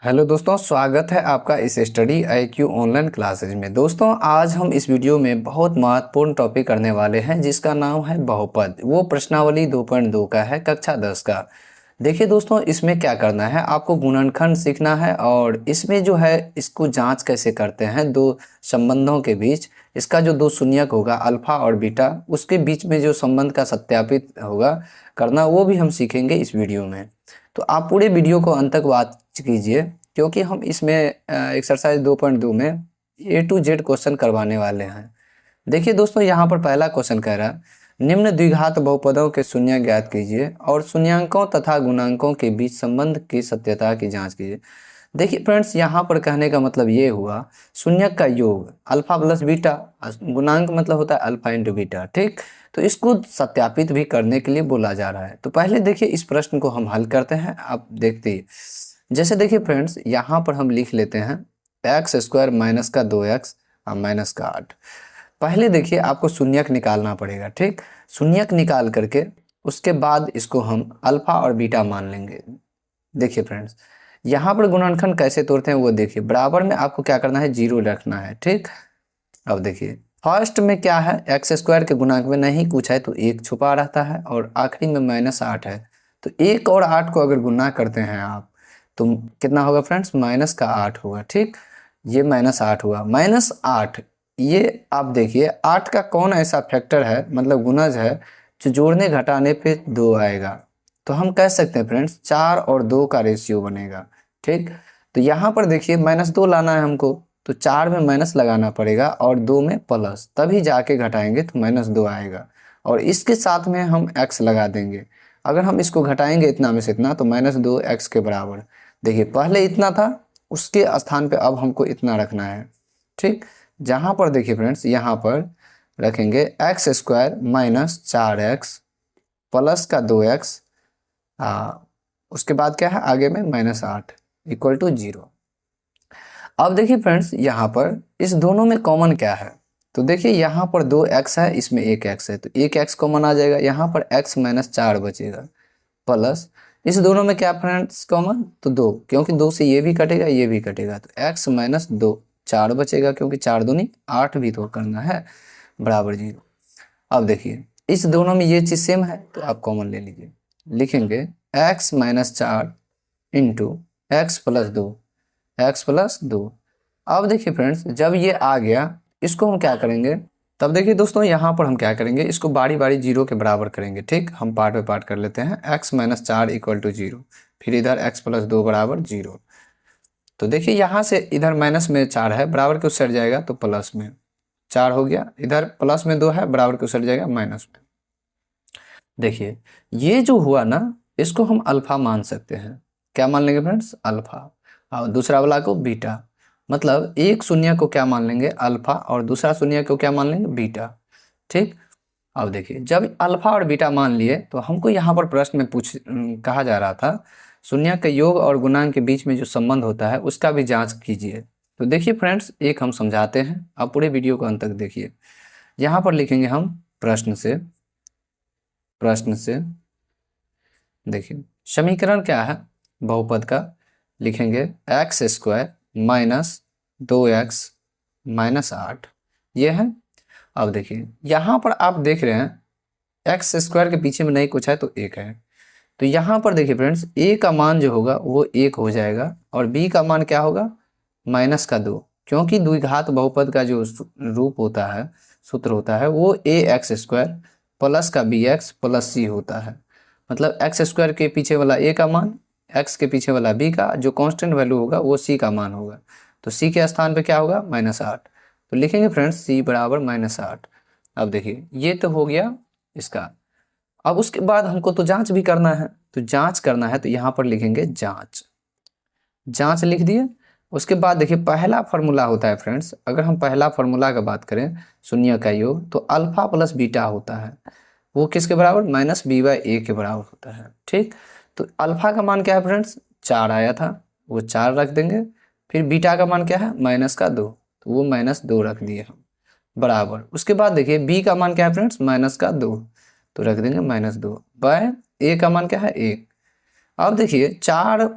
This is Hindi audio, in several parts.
हेलो दोस्तों, स्वागत है आपका इस स्टडी IQ ऑनलाइन क्लासेज में। दोस्तों, आज हम इस वीडियो में बहुत महत्वपूर्ण टॉपिक करने वाले हैं जिसका नाम है बहुपद। वो प्रश्नावली 2.2 का है, कक्षा 10 का। देखिए दोस्तों, इसमें क्या करना है, आपको गुणनखंड सीखना है और इसमें जो है इसको जांच कैसे करते हैं दो संबंधों के बीच। इसका जो दो शून्यक होगा अल्फा और बीटा, उसके बीच में जो संबंध का सत्यापित होगा करना, वो भी हम सीखेंगे इस वीडियो में। तो आप पूरे वीडियो को अंत तक वॉच कीजिए, क्योंकि हम इसमें एक्सरसाइज 2.2 में A to Z क्वेश्चन करवाने वाले हैं। देखिए दोस्तों, यहाँ पर पहला क्वेश्चन कह रहा है, निम्न द्विघात बहुपदों के शून्य ज्ञात कीजिए और शून्यांकों तथा गुणांकों के बीच संबंध की सत्यता की जांच कीजिए। देखिए फ्रेंड्स, यहाँ पर कहने का मतलब ये हुआ, शून्यक का योग अल्फा प्लस बीटा, गुणांक मतलब होता है अल्फा इंटू बीटा। ठीक, तो इसको सत्यापित भी करने के लिए बोला जा रहा है। तो पहले देखिए इस प्रश्न को हम हल करते हैं, आप देखते ही। जैसे देखिए फ्रेंड्स, यहाँ पर हम लिख लेते हैं एक्स स्क्वायर माइनस का 2x और माइनस का 8। पहले देखिए आपको शून्यक निकालना पड़ेगा। ठीक, शून्यक निकाल करके उसके बाद इसको हम अल्फा और बीटा मान लेंगे। देखिए फ्रेंड्स, यहाँ पर गुणनखंड कैसे तोड़ते हैं वो देखिए। बराबर में आपको क्या करना है, 0 रखना है। ठीक, अब देखिए फर्स्ट में क्या है, एक्स स्क्वायर के गुणांक में नहीं कुछ है तो 1 छुपा रहता है और आखिरी में -8 है। तो 1 और 8 को अगर गुना करते हैं आप तो कितना होगा फ्रेंड्स, -8 होगा। ठीक, ये -8 हुआ, -8। ये आप देखिए 8 का कौन ऐसा फैक्टर है, मतलब गुणज है, जो जोड़ने घटाने पे 2 आएगा। तो हम कह सकते हैं फ्रेंड्स 4 और 2 का रेशियो बनेगा। ठीक, तो यहाँ पर देखिए -2 लाना है हमको, तो 4 में माइनस लगाना पड़ेगा और 2 में प्लस, तभी जाके घटाएंगे तो -2 आएगा। और इसके साथ में हम x लगा देंगे। अगर हम इसको घटाएंगे इतना में से इतना तो -2x के बराबर। देखिए पहले इतना था, उसके स्थान पे अब हमको इतना रखना है। ठीक, जहाँ पर देखिए फ्रेंड्स, यहाँ पर रखेंगे x square minus 4x plus का 2x, उसके बाद क्या है आगे में -8 इक्वल टू 0। अब देखिए फ्रेंड्स, यहाँ पर इस दोनों में कॉमन क्या है, तो देखिए यहाँ पर 2x है, इसमें 1x है, तो 1x कॉमन आ जाएगा। यहाँ पर x माइनस 4 बचेगा प्लस इस दोनों में क्या फ्रेंड्स कॉमन, तो 2, क्योंकि 2 से ये भी कटेगा ये भी कटेगा, तो x माइनस 2 4 बचेगा, क्योंकि 4 दूनी 8 भी तो करना है, बराबर 0। अब देखिए इस दोनों में ये चीज़ सेम है तो आप कॉमन ले लीजिए, लिखेंगे x minus 4 into x plus 2, x plus 2। अब देखिए फ्रेंड्स, जब ये आ गया इसको हम क्या करेंगे, तब देखिए दोस्तों यहाँ पर हम क्या करेंगे, इसको बारी बारी 0 के बराबर करेंगे। ठीक, हम पार्ट बाय पार्ट कर लेते हैं। x माइनस 4 इक्वल टू 0, फिर इधर x प्लस 2 बराबर 0। तो देखिए यहाँ से इधर माइनस में 4 है, बराबर के उस साइड जाएगा तो प्लस में 4 हो गया, इधर प्लस में 2 है, बराबर के उस साइड जाएगा माइनस में। देखिए ये जो हुआ ना, इसको हम अल्फा मान सकते हैं। क्या मान लेंगे फ्रेंड्स, अल्फा, और दूसरा वाला को बीटा। मतलब एक शून्य को क्या मान लेंगे, अल्फा, और दूसरा शून्य को क्या मान लेंगे, बीटा। ठीक, अब देखिए जब अल्फा और बीटा मान लिए तो हमको यहाँ पर प्रश्न में कहा जा रहा था, शून्य के योग और गुणांक के बीच में जो संबंध होता है उसका भी जांच कीजिए। तो देखिए फ्रेंड्स, एक हम समझाते हैं, आप पूरे वीडियो को अंत तक देखिए। यहाँ पर लिखेंगे हम प्रश्न से देखिए समीकरण क्या है बहुपद का, लिखेंगे x square minus 2x minus 8, ये है। अब देखिए यहाँ पर आप देख रहे हैं एक्स स्क्वायर के पीछे में नहीं कुछ है तो 1 है, तो यहाँ पर देखिए फ्रेंड्स a का मान जो होगा वो 1 हो जाएगा और b का मान क्या होगा, माइनस का 2, क्योंकि द्विघात बहुपद का जो रूप होता है, सूत्र होता है, वो ax स्क्वायर प्लस का bx प्लस c होता है। मतलब एक्स स्क्वायर के पीछे वाला a का मान, x के पीछे वाला b का जो कांस्टेंट वैल्यू होगा वो c का मान होगा। तो c के स्थान पे क्या होगा, -8, तो लिखेंगे फ्रेंड्स c बराबर -8। अब देखिए ये तो हो गया इसका। अब उसके बाद हमको तो जांच भी करना है, तो जांच करना है तो यहाँ पर लिखेंगे जांच, जांच लिख दिए। उसके बाद देखिए पहला फार्मूला होता है फ्रेंड्स, अगर हम पहला फार्मूला का बात करें शून्य का योग, तो अल्फा प्लस बीटा होता है, वो किसके बराबर, -b/a के बराबर होता है। ठीक, तो अल्फा का मान क्या है फ्रेंड्स, 4 आया था, वो 4 रख देंगे। फिर बीटा का मान क्या है, -2, तो वो -2 रख दिए हम, बराबर। उसके बाद देखिए b का मान क्या है फ्रेंड्स, -2, तो रख देंगे -2 बाय a का मान क्या है, 1। अब देखिए 4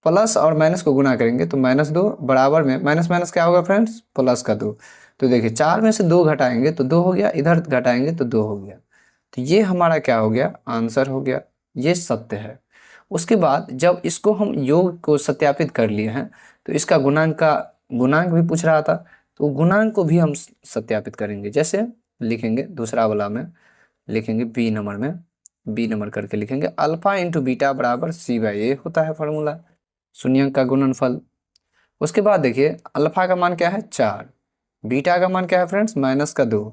प्लस और माइनस को गुना करेंगे तो -2 बराबर में माइनस माइनस क्या होगा फ्रेंड्स, प्लस का 2। तो देखिए 4 में से 2 घटाएंगे तो 2 हो गया, इधर घटाएंगे तो 2 हो गया। तो ये हमारा क्या हो गया, आंसर हो गया, ये सत्य है। उसके बाद जब इसको हम योग को सत्यापित कर लिए हैं तो इसका गुणांक भी पूछ रहा था, तो गुणांक को भी हम सत्यापित करेंगे। जैसे लिखेंगे दूसरा वाला में, लिखेंगे बी नंबर में, बी नंबर करके लिखेंगे अल्फा इंटू बीटा बराबर C/A होता है फॉर्मूला, शून्यंक का गुणनफल। उसके बाद देखिए अल्फा का मान क्या है 4, बीटा का मान क्या है फ्रेंड्स -2,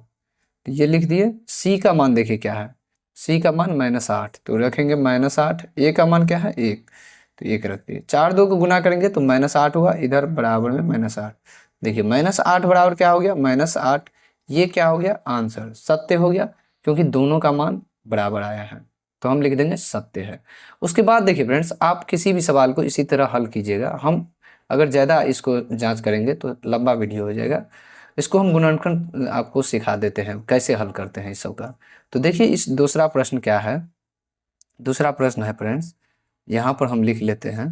तो ये लिख दिए। सी का मान देखिए क्या है, सी का मान -8, तो रखेंगे -8। ए का मान क्या है 1, तो 1 रख दिए। 4 2 को गुना करेंगे तो -8 हुआ, इधर बराबर में -8। देखिए -8 बराबर क्या हो गया, -8। ये क्या हो गया, आंसर सत्य हो गया, क्योंकि दोनों का मान बराबर आया है, तो हम लिख देंगे सत्य है। उसके बाद देखिए फ्रेंड्स, आप किसी भी सवाल को इसी तरह हल कीजिएगा। हम अगर ज़्यादा इसको जांच करेंगे तो लंबा वीडियो हो जाएगा। इसको हम गुणनखंड आपको सिखा देते हैं कैसे हल करते हैं इस सब का। तो देखिए इस दूसरा प्रश्न क्या है, दूसरा प्रश्न है फ्रेंड्स, यहाँ पर हम लिख लेते हैं।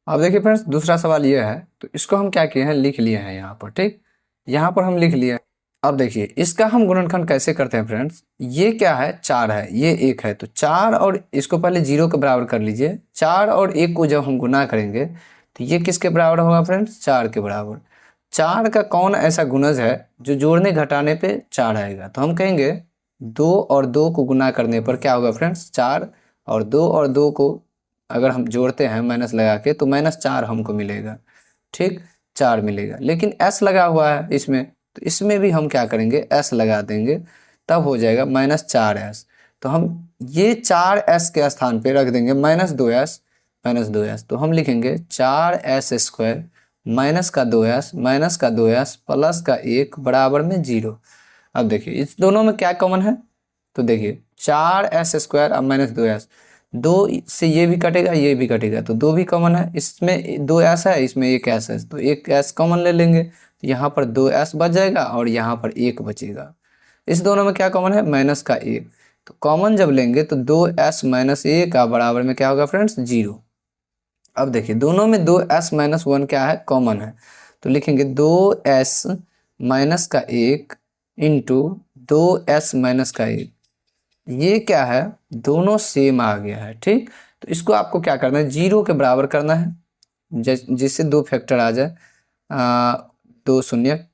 अब देखिए फ्रेंड्स दूसरा सवाल ये है, तो इसको हम क्या किए हैं, लिख लिए हैं यहाँ पर, ठीक, यहाँ पर हम लिख लिए। अब देखिए इसका हम गुणनखंड कैसे करते हैं फ्रेंड्स, ये क्या है 4 है, ये 1 है, तो 4 और इसको पहले 0 के बराबर कर लीजिए। 4 और 1 को जब हम गुना करेंगे तो ये किसके बराबर होगा फ्रेंड्स, 4 के बराबर। 4 का कौन ऐसा गुणज है जो जोड़ने घटाने पे 4 आएगा, तो हम कहेंगे 2 और 2 को गुना करने पर क्या होगा फ्रेंड्स 4, और 2 और 2 को अगर हम जोड़ते हैं माइनस लगा के तो -4 हमको मिलेगा, ठीक, 4 मिलेगा। लेकिन s लगा हुआ है इसमें, तो इसमें भी हम क्या करेंगे, s लगा देंगे, तब हो जाएगा -4s। तो हम ये 4s के स्थान पे रख देंगे -2s, तो हम लिखेंगे 4s² माइनस का 2s प्लस का 1 बराबर में 0। अब देखिए इस दोनों में क्या कॉमन है, तो देखिए 4s² और -2s, 2 से ये भी कटेगा ये भी कटेगा, तो 2 भी कॉमन है, इसमें 2s है, इसमें 1s है, तो 1s कॉमन ले लेंगे, तो यहाँ पर 2s बच जाएगा और यहाँ पर 1 बचेगा। इस दोनों में क्या कॉमन है, माइनस का 1, तो कॉमन जब लेंगे तो 2s - 1 का बराबर में क्या होगा फ्रेंड्स 0। अब देखिए दोनों में 2s - 1 क्या है, कॉमन है, तो लिखेंगे 2s माइनस का 1 इंटू 2s माइनस का 1। ये क्या है, दोनों सेम आ गया है, ठीक। तो इसको आपको क्या करना है, 0 के बराबर करना है, जिससे 2 फैक्टर आ जाए, 2 शून्य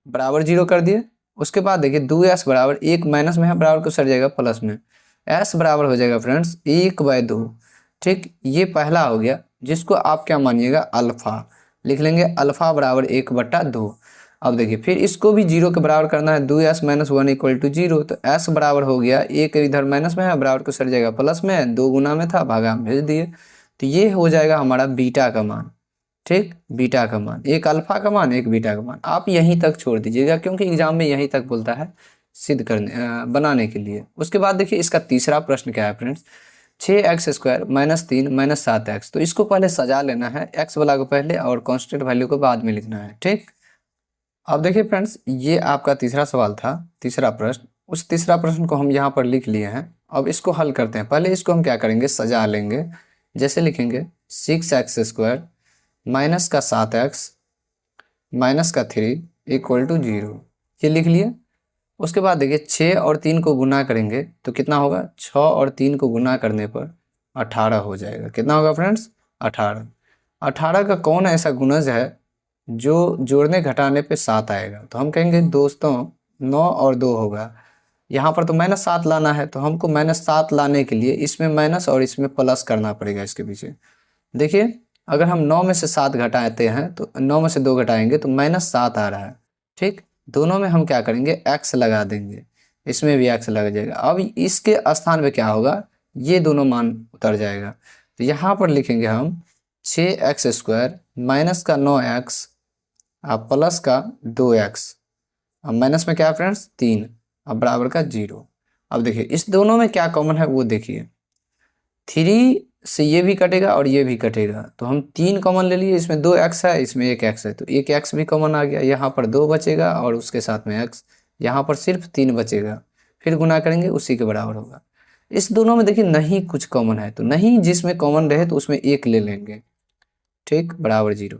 बराबर 0 कर दिए। उसके बाद देखिए 2s बराबर 1 माइनस में है, बराबर को सट जाएगा प्लस में, s बराबर हो जाएगा फ्रेंड्स 1/2, ठीक। ये पहला हो गया, जिसको आप क्या मानिएगा अल्फा, लिख लेंगे अल्फा बराबर 1/2। अब देखिए फिर इसको भी 0 के बराबर करना है, 2s - 1 = 0, तो s बराबर हो गया 1 इधर माइनस में है, बराबर को सट जाएगा प्लस में, 2 गुना में था भागा हम भेज दिए, तो ये हो जाएगा हमारा बीटा का मान, ठीक, बीटा का मान, एक अल्फा का मान एक बीटा का मान। आप यहीं तक छोड़ दीजिएगा क्योंकि एग्जाम में यहीं तक बोलता है सिद्ध करने बनाने के लिए। उसके बाद देखिए इसका तीसरा प्रश्न क्या है फ्रेंड्स, 6x² -3 -7x, तो इसको पहले सजा लेना है, x वाला को पहले और कांस्टेंट वैल्यू को बाद में लिखना है, ठीक। अब देखिए फ्रेंड्स ये आपका तीसरा सवाल था, तीसरा प्रश्न, उस तीसरा प्रश्न को हम यहाँ पर लिख लिए हैं। अब इसको हल करते हैं, पहले इसको हम क्या करेंगे, सजा लेंगे। जैसे लिखेंगे 6x² माइनस का 7x माइनस का 3 = 0, ये लिख लिए। उसके बाद देखिए 6 और 3 को गुना करेंगे तो कितना होगा, 6 और 3 को गुना करने पर 18 हो जाएगा। कितना होगा फ्रेंड्स 18। 18 का कौन ऐसा गुणज है जो जोड़ने घटाने पे 7 आएगा, तो हम कहेंगे दोस्तों 9 और 2 होगा। यहाँ पर तो -7 लाना है, तो हमको -7 लाने के लिए इसमें माइनस और इसमें प्लस करना पड़ेगा इसके पीछे। देखिए अगर हम 9 में से 7 घटाते हैं तो 9 में से 2 घटाएंगे तो -7 आ रहा है, ठीक। दोनों में हम क्या करेंगे, x लगा देंगे, इसमें भी x लग जाएगा। अब इसके स्थान पे क्या होगा, ये दोनों मान उतर जाएगा, तो यहाँ पर लिखेंगे हम 6x² माइनस का 9x अब प्लस का 2x, अब माइनस में क्या है फ्रेंड्स 3, अब बराबर का 0। अब देखिए इस दोनों में क्या कॉमन है वो देखिए, 3 से ये भी कटेगा और ये भी कटेगा, तो हम 3 कॉमन ले लिए, इसमें 2x है इसमें 1x है, तो 1x भी कॉमन आ गया, यहाँ पर 2 बचेगा और उसके साथ में x, यहाँ पर सिर्फ 3 बचेगा, फिर गुना करेंगे उसी के बराबर होगा। इस दोनों में देखिए नहीं कुछ कॉमन है, तो नहीं जिसमें कॉमन रहे तो उसमें 1 ले लेंगे, ठीक, बराबर 0।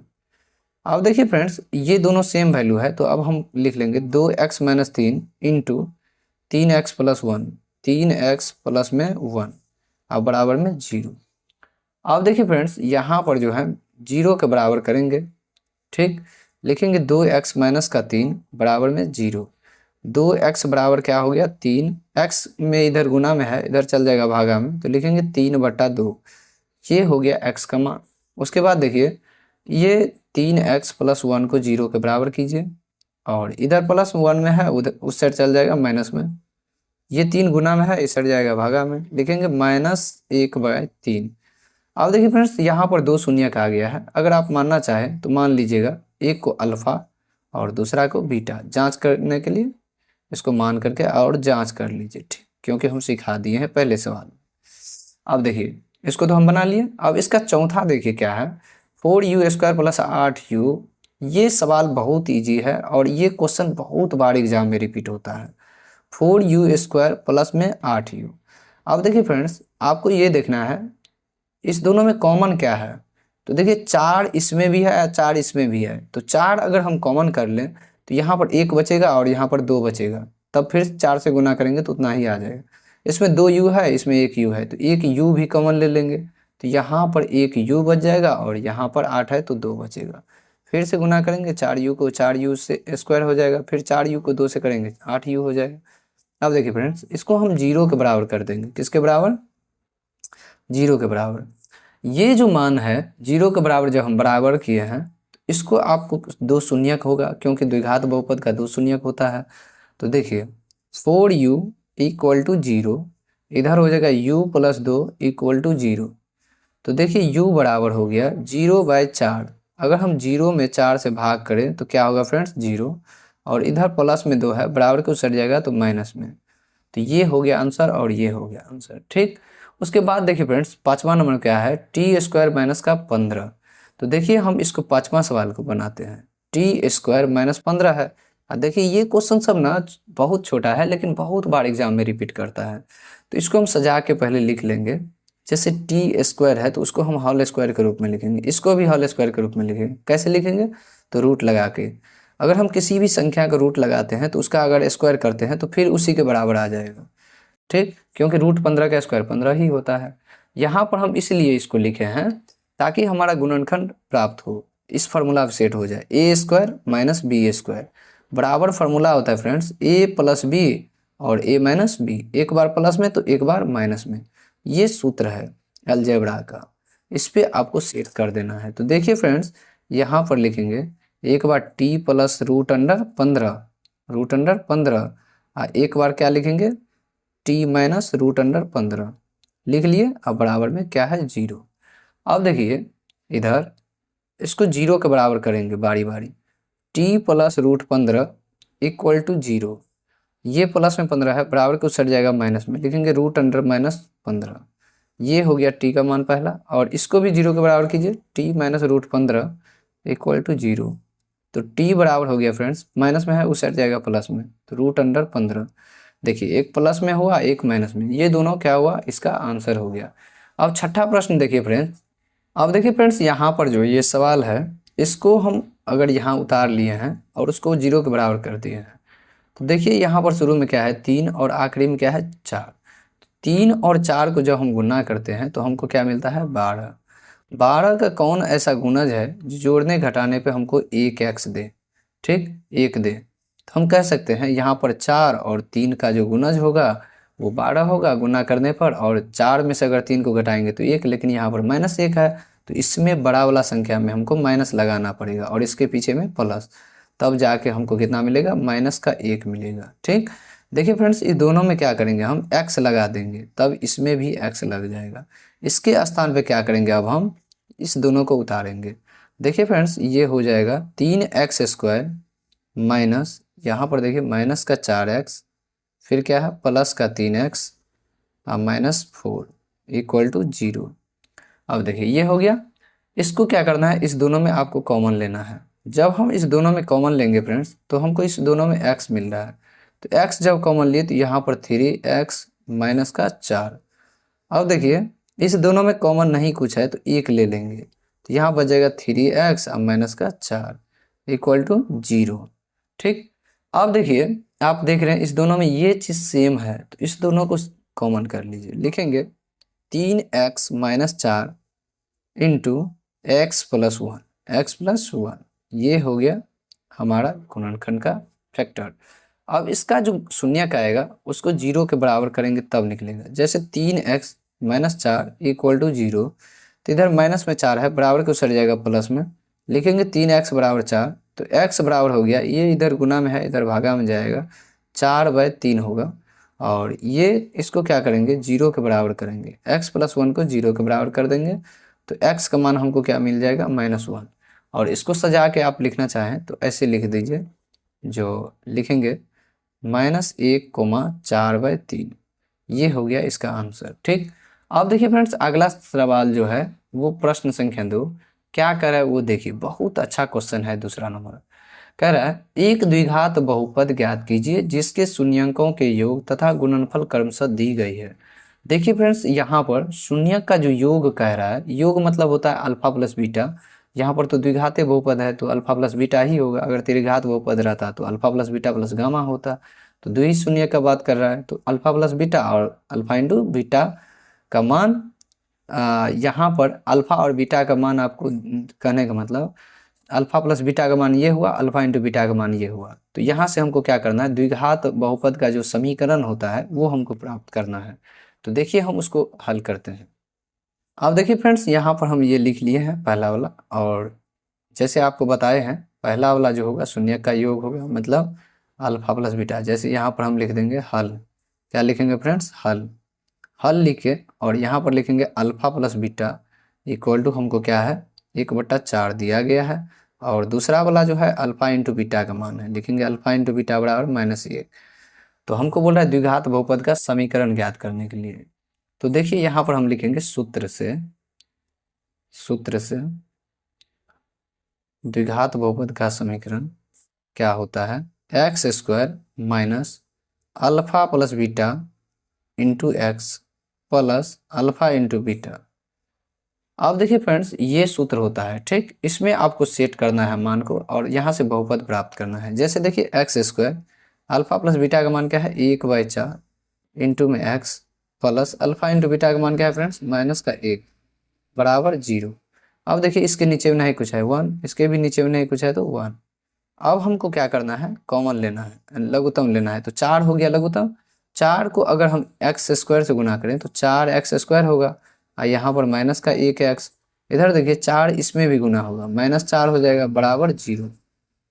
अब देखिए फ्रेंड्स ये दोनों सेम वैल्यू है, तो अब हम लिख लेंगे 2x minus 3 into 3x plus 1, 3x plus में 1 अब बराबर में 0। अब देखिए फ्रेंड्स यहाँ पर जो है 0 के बराबर करेंगे, ठीक, लिखेंगे 2x माइनस का 3 बराबर में 0। 2x बराबर क्या हो गया 3, x में इधर गुना में है, इधर चल जाएगा भागा में, तो लिखेंगे 3/2, ये हो गया x का मान। उसके बाद देखिए ये 3x प्लस 1 को 0 के बराबर कीजिए, और इधर प्लस 1 में है, उधर उस साइड चल जाएगा माइनस में, ये 3 गुना में है, इस साइड जाएगा भागा में, लिखेंगे -1/3। अब देखिए फ्रेंड्स यहाँ पर 2 शून्य का आ गया है, अगर आप मानना चाहें तो मान लीजिएगा, एक को अल्फा और दूसरा को बीटा, जांच करने के लिए इसको मान करके और जांच कर लीजिए, ठीक, क्योंकि हम सिखा दिए हैं पहले सवाल में। अब देखिए इसको तो हम बना लिए, अब इसका चौथा देखिए क्या है, 4u² प्लस 8u। ये सवाल बहुत ईजी है और ये क्वेश्चन बहुत बार एग्जाम में रिपीट होता है। 4u² प्लस में 8u। अब देखिए फ्रेंड्स आपको ये देखना है इस दोनों में कॉमन क्या है, तो देखिए 4 इसमें भी है या 4 इसमें भी है, तो 4 अगर हम कॉमन कर लें तो यहाँ पर 1 बचेगा और यहाँ पर 2 बचेगा, तब फिर 4 से गुना करेंगे तो उतना ही आ जाएगा। इसमें 2u है, इसमें 1u है, तो 1u भी कॉमन ले लेंगे, तो यहाँ पर 1u बच जाएगा और यहाँ पर 8 है तो 2 बचेगा। फिर से गुना करेंगे 4u को 4u से स्क्वायर हो जाएगा, फिर 4u को 2 से करेंगे 8u हो जाएगा। अब देखिए फ्रेंड्स इसको हम 0 के बराबर कर देंगे, किसके बराबर, 0 के बराबर। ये जो मान है 0 के बराबर जब हम बराबर किए हैं, तो इसको आपको 2 शून्यक होगा, क्योंकि द्विघात बहुपद का 2 शून्यक होता है। तो देखिए 4u इक्वल टू 0, इधर हो जाएगा u प्लस 2 इक्वल टू 0। तो देखिए u बराबर हो गया 0/4। अगर हम 0 में 4 से भाग करें तो क्या होगा फ्रेंड्स 0, और इधर प्लस में 2 है, बराबर को सट जाएगा तो माइनस में, तो ये हो गया आंसर और ये हो गया आंसर, ठीक। उसके बाद देखिए फ्रेंड्स पाँचवा नंबर क्या है, t² माइनस का 15। तो देखिए हम इसको पाँचवा सवाल को बनाते हैं, t² माइनस 15 है। और देखिए ये क्वेश्चन सब ना बहुत छोटा है लेकिन बहुत बार एग्जाम में रिपीट करता है, तो इसको हम सजा के पहले लिख लेंगे। जैसे t² है तो उसको हम होल स्क्वायर के रूप में लिखेंगे, इसको भी होल स्क्वायर के रूप में लिखेंगे। कैसे लिखेंगे, तो रूट लगा के। अगर हम किसी भी संख्या का रूट लगाते हैं तो उसका अगर स्क्वायर करते हैं तो फिर उसी के बराबर आ जाएगा, ठीक, क्योंकि रूट 15 का स्क्वायर 15 ही होता है। यहाँ पर हम इसलिए इसको लिखे हैं ताकि हमारा गुणनखंड प्राप्त हो, इस फार्मूला सेट हो जाए, a² माइनस b² बराबर फार्मूला होता है फ्रेंड्स a प्लस b और a माइनस b, एक बार प्लस में तो एक बार माइनस में, ये सूत्र है अलजेब्रा का, इस पे आपको सेट कर देना है। तो देखिए फ्रेंड्स यहाँ पर लिखेंगे एक बार t प्लस √15 एक बार क्या लिखेंगे t माइनस √15 लिख लिए। अब बराबर में क्या है 0। अब देखिए इधर इसको 0 के बराबर करेंगे बारी बारी, t प्लस √15 इक्वल टू 0, ये प्लस में 15 है, बराबर को सट जाएगा माइनस में, लिखेंगे √15, ये हो गया t का मान पहला, और इसको भी 0 के बराबर कीजिए, t माइनस √15 इक्वल टू 0। तो t बराबर हो गया फ्रेंड्स, माइनस में है उस साइड जाएगा प्लस में, तो √15। देखिए एक प्लस में हुआ एक माइनस में, ये दोनों क्या हुआ, इसका आंसर हो गया। अब छठा प्रश्न देखिए फ्रेंड्स, अब देखिए फ्रेंड्स यहाँ पर जो ये सवाल है इसको हम अगर यहाँ उतार लिए हैं और उसको 0 के बराबर कर दिए हैं, तो देखिए यहाँ पर शुरू में क्या है 3 और आखिरी में क्या है 4। 3 और 4 को जब हम गुना करते हैं तो हमको क्या मिलता है 12। 12 का कौन ऐसा गुणज है जो जोड़ने घटाने पे हमको 1x दे, ठीक, 1 दे। तो हम कह सकते हैं यहाँ पर 4 और 3 का जो गुणज होगा वो 12 होगा गुना करने पर, और 4 में से अगर 3 को घटाएंगे तो 1, लेकिन यहाँ पर -1 है, तो इसमें बड़ा वाला संख्या में हमको माइनस लगाना पड़ेगा और इसके पीछे में प्लस, तब जाके हमको कितना मिलेगा -1 मिलेगा, ठीक। देखिए फ्रेंड्स इस दोनों में क्या करेंगे हम x लगा देंगे, तब इसमें भी x लग जाएगा। इसके स्थान पे क्या करेंगे, अब हम इस दोनों को उतारेंगे। देखिए फ्रेंड्स ये हो जाएगा 3x² माइनस, यहाँ पर देखिए माइनस का 4x, फिर क्या है प्लस का 3x और -4 इक्वल टू 0। अब देखिए ये हो गया, इसको क्या करना है, इस दोनों में आपको कॉमन लेना है। जब हम इस दोनों में कॉमन लेंगे फ्रेंड्स तो हमको इस दोनों में x मिल रहा है, तो x जब कॉमन लिए तो यहाँ पर 3x माइनस का 4। अब देखिए इस दोनों में कॉमन नहीं कुछ है तो 1 ले लेंगे, तो यहाँ बच जाएगा 3x अब माइनस का 4 इक्वल टू 0। ठीक, अब देखिए आप देख रहे हैं इस दोनों में ये चीज़ सेम है, तो इस दोनों को कॉमन कर लीजिए। लिखेंगे 3x minus 4 into x plus 1 ये हो गया हमारा गुणनखंड का फैक्टर। अब इसका जो शून्य का आएगा उसको 0 के बराबर करेंगे तब निकलेगा। जैसे 3x माइनस 4 इक्वल टू 0, तो इधर माइनस में 4 है, बराबर को सट जाएगा प्लस में। लिखेंगे 3x बराबर 4, तो x बराबर हो गया, ये इधर गुना में है इधर भागा में जाएगा, 4/3 होगा। और ये इसको क्या करेंगे 0 के बराबर करेंगे, x प्लस 1 को 0 के बराबर कर देंगे, तो x का मान हमको क्या मिल जाएगा -1। और इसको सजा के आप लिखना चाहें तो ऐसे लिख दीजिए, जो लिखेंगे -1,4/3, ये हो गया इसका आंसर। ठीक, अब देखिए फ्रेंड्स अगला सवाल जो है वो प्रश्न संख्या 2 क्या कर रहा है वो देखिए, बहुत अच्छा क्वेश्चन है। दूसरा नंबर कह रहा है एक द्विघात बहुपद ज्ञात कीजिए जिसके शून्यकों के योग तथा गुणनफल क्रमशः दी गई है। देखिए फ्रेंड्स यहाँ पर शून्यक का जो योग कह रहा है, योग मतलब होता है अल्फा प्लस बीटा, यहाँ पर तो द्विघातीय बहुपद है तो अल्फा प्लस बीटा ही होगा। अगर त्रिघात बहुपद रहता तो alpha plus beta plus gamma होता। तो द्वि शून्य का बात कर रहा है तो अल्फा प्लस बीटा और अल्फा इंटू बीटा का मान, यहाँ पर अल्फा और बीटा का मान आपको कहने का मतलब अल्फा प्लस बीटा का मान ये हुआ, अल्फा इंटू बीटा का मान ये हुआ। तो यहाँ से हमको क्या करना है, द्विघात बहुपद का जो समीकरण होता है वो हमको प्राप्त करना है। तो देखिए हम उसको हल करते हैं। अब देखिए फ्रेंड्स यहाँ पर हम ये लिख लिए हैं पहला वाला, और जैसे आपको बताए हैं पहला वाला जो होगा शून्य का योग होगा मतलब अल्फा प्लस बीटा। जैसे यहाँ पर हम लिख देंगे हल, क्या लिखेंगे फ्रेंड्स हल लिख के, और यहाँ पर लिखेंगे alpha plus beta equal to हमको क्या है 1/4 दिया गया है। और दूसरा वाला जो है अल्फा इंटू बीटा का मान है, लिखेंगे अल्फा इंटू बीटा बराबर -1। तो हमको बोल रहा है द्विघात बहुपद का समीकरण ज्ञात करने के लिए। तो देखिए यहाँ पर हम लिखेंगे सूत्र से द्विघात बहुपद का समीकरण क्या होता है, x² minus alpha plus beta into x plus alpha into beta. अब देखिए फ्रेंड्स ये सूत्र होता है। ठीक, इसमें आपको सेट करना है मान को और यहाँ से बहुपद प्राप्त करना है। जैसे देखिए x² अल्फा प्लस बीटा का मान क्या है 1/4 इंटू में x plus alpha into beta का मान क्या है फ्रेंड्स -1 बराबर 0। अब देखिए इसके नीचे में नहीं कुछ है 1, इसके भी नीचे में नहीं कुछ है तो 1। अब हमको क्या करना है कॉमन लेना है, लघुत्तम लेना है। तो 4 हो गया लघुत्तम, 4 को अगर हम x² से गुना करें तो 4x² होगा, और यहाँ पर -1x, इधर देखिए 4 इसमें भी गुना होगा -4 हो जाएगा बराबर 0।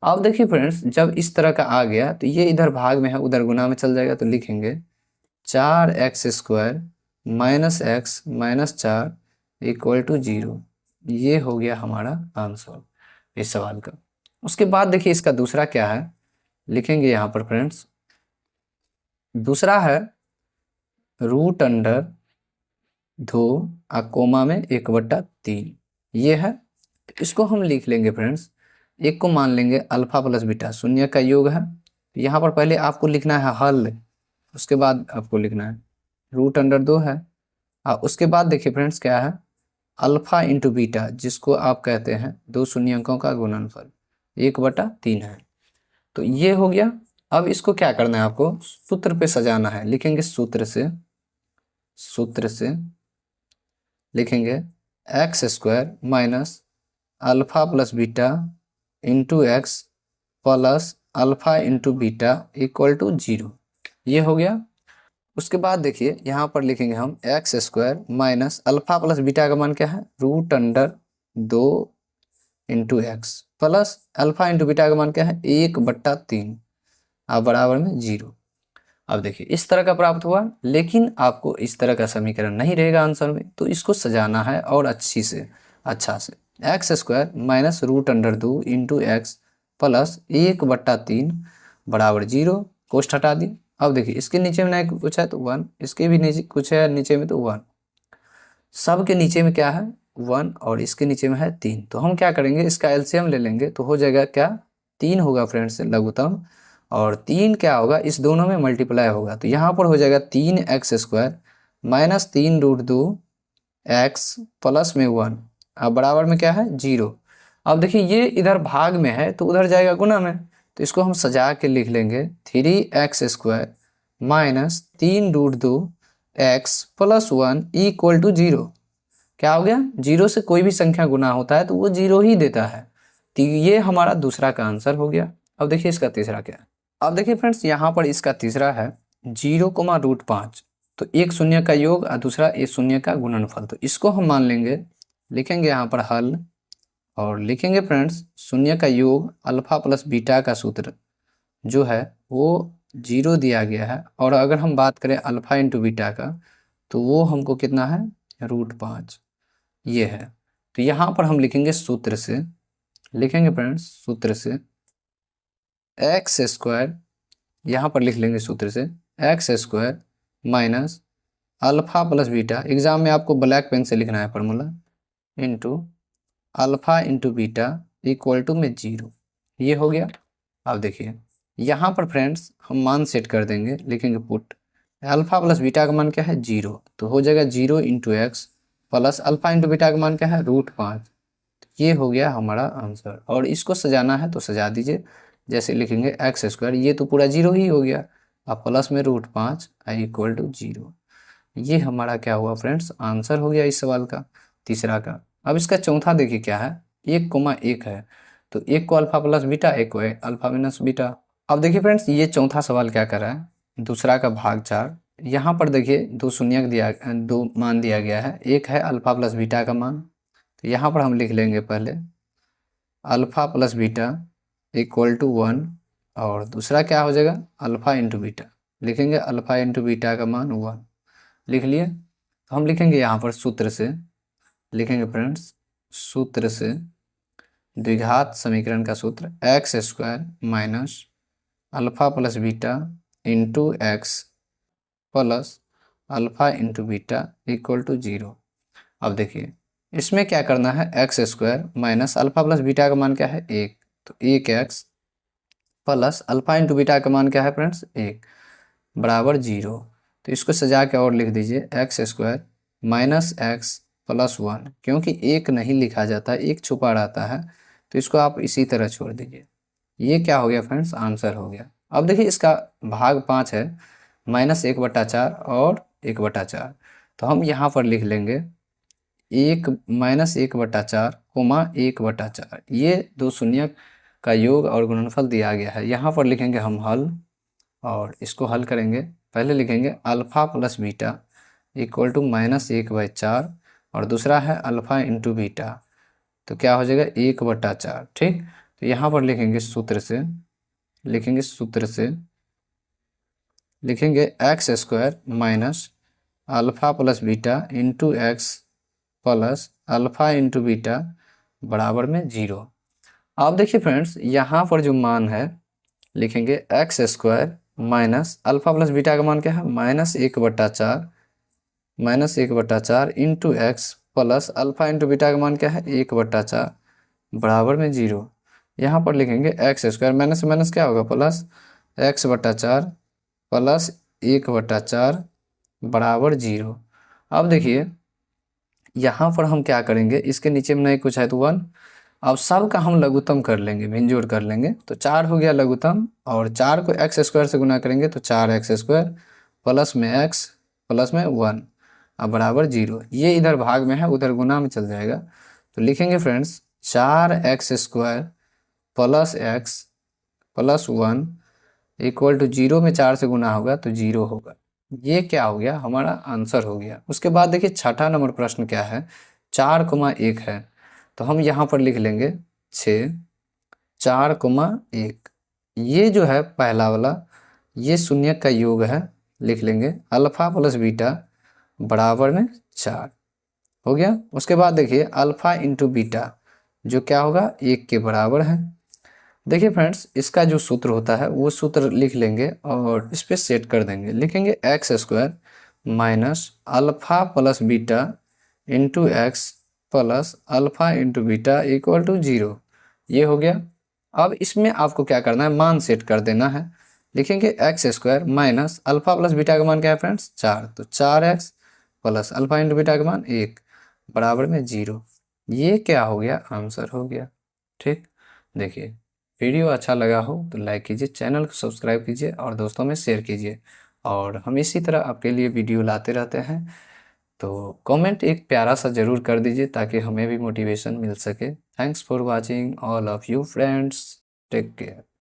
अब देखिए फ्रेंड्स जब इस तरह का आ गया तो ये इधर भाग में है उधर गुना में चल जाएगा, तो लिखेंगे 4x² -x -4 इक्वल टू 0। ये हो गया हमारा आंसर इस सवाल का। उसके बाद देखिए इसका दूसरा क्या है, लिखेंगे यहाँ पर फ्रेंड्स दूसरा है √2 कोमा में 1/3 ये है। इसको हम लिख लेंगे फ्रेंड्स, एक को मान लेंगे अल्फा प्लस बीटा शून्य का योग है। यहाँ पर पहले आपको लिखना है हल, उसके बाद आपको लिखना है √2 है। और उसके बाद देखिए फ्रेंड्स क्या है अल्फा इंटू बीटा, जिसको आप कहते हैं दो शून्यकों का गुणनफल 1/3 है। तो ये हो गया। अब इसको क्या करना है आपको सूत्र पे सजाना है। लिखेंगे सूत्र से लिखेंगे x² minus alpha plus beta into x plus alpha into beta equal to 0। ये हो गया। उसके बाद देखिए यहाँ पर लिखेंगे हम x² minus alpha plus beta का मान क्या है √2 into x plus alpha into beta का मान क्या है 1/3 आप बराबर में 0। अब देखिए इस तरह का प्राप्त हुआ, लेकिन आपको इस तरह का समीकरण नहीं रहेगा आंसर में, तो इसको सजाना है और अच्छा से x² minus √2 into x plus 1/3 बराबर 0, कोष्ठ हटा दी। अब देखिए इसके नीचे में नहीं कुछ है तो 1, इसके भी नीचे कुछ है नीचे में तो 1, सब के नीचे में क्या है 1 और इसके नीचे में है 3। तो हम क्या करेंगे इसका एलसीएम ले लेंगे, तो हो जाएगा क्या 3 होगा फ्रेंड्स लघुत्तम, और 3 क्या होगा इस दोनों में मल्टीप्लाई होगा। तो यहाँ पर हो जाएगा 3x² माइनस 3√2 x प्लस में 1, अब बराबर में क्या है 0। अब देखिए ये इधर भाग में है तो उधर जाएगा गुना में, तो इसको हम सजा के लिख लेंगे 3x² minus 3√2x plus 1 equal to 0। क्या हो गया, 0 से कोई भी संख्या गुना होता है तो वो 0 ही देता है। तो ये हमारा दूसरा का आंसर हो गया। अब देखिए इसका तीसरा क्या है। अब देखिए फ्रेंड्स यहाँ पर इसका तीसरा है 0,5। तो एक शून्य का योग और दूसरा एक शून्य का गुणनफल, तो इसको हम मान लेंगे, लिखेंगे यहाँ पर हल और लिखेंगे फ्रेंड्स शून्य का योग अल्फा प्लस बीटा का सूत्र जो है वो 0 दिया गया है, और अगर हम बात करें अल्फा इंटू बीटा का तो वो हमको कितना है √5 ये है। तो यहाँ पर हम लिखेंगे सूत्र से, लिखेंगे फ्रेंड्स सूत्र से x² यहाँ पर लिख लेंगे सूत्र से x² minus alpha plus beta, exam में आपको ब्लैक पेन से लिखना है formula, into alpha into beta equal to में 0। ये हो गया। अब देखिए यहाँ पर फ्रेंड्स हम मान सेट कर देंगे, लिखेंगे पुट अल्फा प्लस बीटा का मान क्या है 0, तो हो जाएगा 0 into x plus alpha into beta का मान क्या है √5। ये हो गया हमारा आंसर। और इसको सजाना है तो सजा दीजिए, जैसे लिखेंगे x², ये तो पूरा 0 ही हो गया, अब प्लस में √5 इक्वल टू 0। ये हमारा क्या हुआ फ्रेंड्स आंसर हो गया इस सवाल का, तीसरा का। अब इसका चौथा देखिए क्या है, 1,1 है, तो 1 को अल्फा प्लस बीटा, 1 को अल्फा माइनस बीटा। अब देखिए फ्रेंड्स ये चौथा सवाल क्या कर रहा है, दूसरा का भाग 4। यहाँ पर देखिए दो मान दिया गया है, एक है अल्फा प्लस बीटा का मान, तो यहाँ पर हम लिख लेंगे पहले alpha plus beta equal to 1, और दूसरा क्या हो जाएगा अल्फा इंटू बीटा, लिखेंगे अल्फा इंटू बीटा का मान 1, लिख लिए। तो हम लिखेंगे यहाँ पर सूत्र से, लिखेंगे फ्रेंड्स सूत्र से द्विघात समीकरण का सूत्र x² minus alpha plus beta into x plus alpha into beta equal to 0। अब देखिए इसमें क्या करना है, x² minus alpha plus beta का मान क्या है 1, तो 1x plus alpha into beta का मान क्या है फ्रेंड्स 1 बराबर 0। तो इसको सजा के और लिख दीजिए x² माइनस एक्स प्लस 1, क्योंकि 1 नहीं लिखा जाता, 1 छुपा रहता है, तो इसको आप इसी तरह छोड़ दीजिए। ये क्या हो गया फ्रेंड्स आंसर हो गया। अब देखिए इसका भाग 5 है, -1/4 और 1/4, तो हम यहाँ पर लिख लेंगे -1/4 कोमा 1/4, ये दो शून्य का योग और गुणनफल दिया गया है। यहाँ पर लिखेंगे हम हल, और इसको हल करेंगे, पहले लिखेंगे alpha plus beta equal to -1/4, और दूसरा है अल्फा इंटू बीटा, तो क्या हो जाएगा 1/4। ठीक, तो यहाँ पर लिखेंगे सूत्र से, लिखेंगे सूत्र से, लिखेंगे x² minus alpha plus beta into x plus alpha into beta बराबर में 0। अब देखिए फ्रेंड्स यहाँ पर जो मान है, लिखेंगे x² minus alpha plus beta का मान क्या है -1/4 into x plus alpha into beta का मान क्या है 1/4 बराबर में 0। यहाँ पर लिखेंगे x² माइनस माइनस क्या होगा प्लस x/4 प्लस 1/4 बराबर 0। अब देखिए यहाँ पर हम क्या करेंगे, इसके नीचे में नहीं कुछ है तो 1, अब सब का हम लघुत्तम कर लेंगे, भिन्न कर लेंगे, तो 4 हो गया लघुत्तम, और 4 को x² से गुना करेंगे तो 4x² प्लस में x प्लस में 1 अब बराबर 0। ये इधर भाग में है, उधर गुना में चल जाएगा, तो लिखेंगे friends 4x² plus x plus 1 equal to 0 में 4 से गुना होगा तो 0 होगा। ये क्या हो गया हमारा आंसर हो गया। उसके बाद देखिए छठा नंबर प्रश्न क्या है, 4,1 है, तो हम यहाँ पर लिख लेंगे 6 4,1, ये जो है पहला वाला ये शून्य का योग है, लिख लेंगे अल्फा प्लस बीटा बराबर में 4 हो गया। उसके बाद देखिए अल्फा इंटू बीटा जो क्या होगा 1 के बराबर है। देखिए फ्रेंड्स इसका जो सूत्र होता है वो सूत्र लिख लेंगे और इस पर सेट कर देंगे, लिखेंगे x² minus alpha plus beta into x plus alpha into beta equal to 0। ये हो गया। अब इसमें आपको क्या करना है, मान सेट कर देना है, लिखेंगे x² minus alpha plus beta का मान क्या है फ्रेंड्स 4, तो 4x plus alpha into beta का मान 1 बराबर में 0। ये क्या हो गया, आंसर हो गया। ठीक, देखिए वीडियो अच्छा लगा हो तो लाइक कीजिए, चैनल को सब्सक्राइब कीजिए और दोस्तों में शेयर कीजिए। और हम इसी तरह आपके लिए वीडियो लाते रहते हैं। तो कमेंट एक प्यारा सा ज़रूर कर दीजिए ताकि हमें भी मोटिवेशन मिल सके। Thanks for watching all of you friends, take care.